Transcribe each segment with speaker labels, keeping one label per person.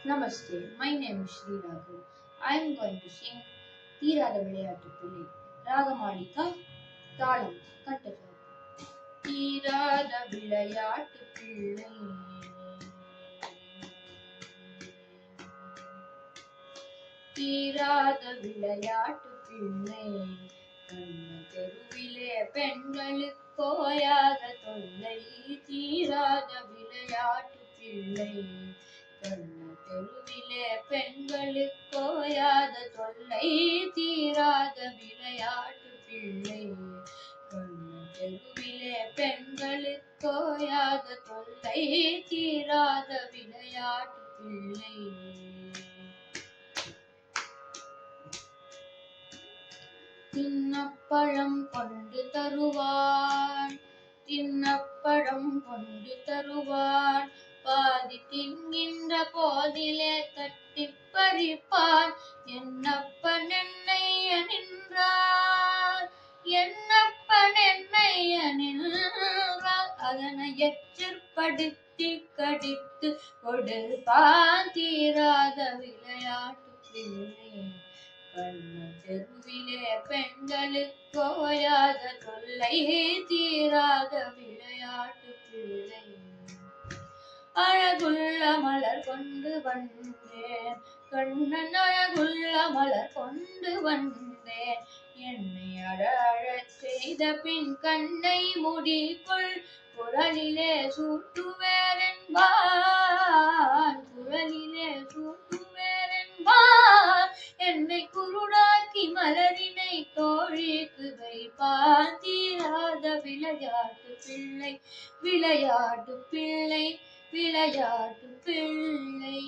Speaker 1: Namaste, my name is Sri Raghav. I am going to sing தீராத விளையாட்டு பிள்ளை ராகமாளிகா தாளம் கட்டச்சோறு. தீராத விளையாட்டு பிள்ளை தீராத விளையாட்டு பிள்ளை கண்ண தெருவிலே பெண்களுக்கு ஓயாத தொல்லை தீராத விளையாட்டு பிள்ளை கண்ண தெருவிலே பெண்களுக்கு ஓயாத தொல்லை தீராத விளையாட்டு பிள்ளை கண்ண தெருவிலே பெண்களுக்கு ஓயாத தொல்லை தீராத விளையாட்டு பிள்ளை. தின்னப்பழம் கொண்டு தருவான் தின்னப்பழம் கொண்டு தருவான் பாதி தின்கின்ற போதிலே தட்டி பறிப்பான் என்னப்பன் என்னைய நின்றார் என்னப்பன் என்னைய நின்றார் அதனை எச்சற்படுத்தி கடித்து கொடுப்பான் தீராத விளையாட்டு பிள்ளை கண்ண தெருவிலே பெண்களுக்கு ஓயாத தொல்லை தீராத விளையாட்டு பிள்ளை. அழகுள்ள மலர் கொண்டு வந்தேன் கண்ணன் அழகுள்ள மலர் கொண்டு வந்தேன் என்னை அழச் செய்த பின் கண்ணை முடிக்குள் குரலிலே சூட்டுவேரென்பான் குரலிலே சூட்டுவேரென்பான் என்னை குருடாக்கி மலரினை தோழிக்கு வைப்பான் தீராத விளையாட்டு பிள்ளை விளையாட்டு பிள்ளை விளையாட்டு பிள்ளை.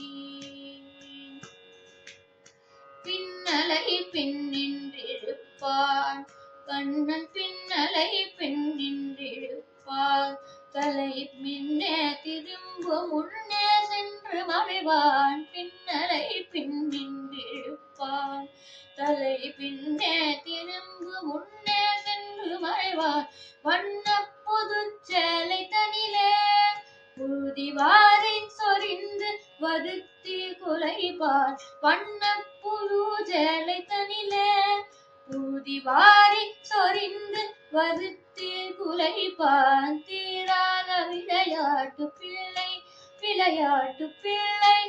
Speaker 1: பின்னலை பின்னின்றிருப்பான் கண்ணன் பின்னலை பின்னின்றிருப்பான் தலை மின்னே திரும்ப முன்னே சென்று மறைவான் பின்னலை பின்னின்றிருப்பான் தலை பின்னே திரும்ப முன்னே சென்று மறைவான் வண்ண புது சேலை தனிலே புழுதி வாரி சொரிந்து வருத்தி குலைப்பான் வண்ண புது சேலை தனிலே புழுதி வாரி சொரிந்து வருத்தி குலைப்பான் தீராத விளையாட்டு பிள்ளை விளையாட்டு பிள்ளை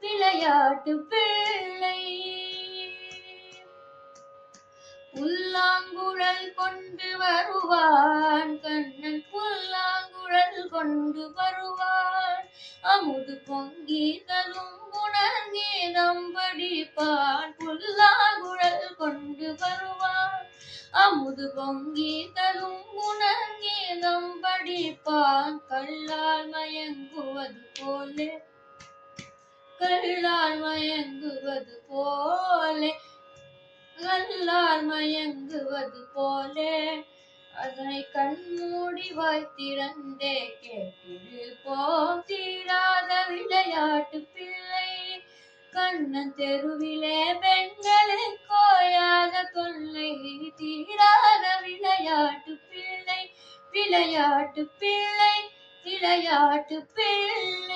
Speaker 1: விளையாட்டு பிள்ளை. புல்லாங்குழல் கொண்டு வருவான் கண்ணன் புல்லாங்குழல் கொண்டு வருவான் அமுது பொங்கி தரும் உணர்கீதம் படிப்பான் புல்லாங்குழல் கொண்டு வருவான் அமுது பொங்கி தரும் உணர்கீதம் படிப்பான் கல்லால் மயங்குவது போலே கல்லால் மயங்குவது போலே கல்லால் மயங்குவது போலே அதனை கண்மூடி வாய்த்திறந்தே கேட்டிருப்போம் தீராத விளையாட்டு பிள்ளை கண்ணன் தெருவிலே பெண்களுக்கு ஓயாத தொல்லை தீராத விளையாட்டு பிள்ளை விளையாட்டு பிள்ளை விளையாட்டு பிள்ளை.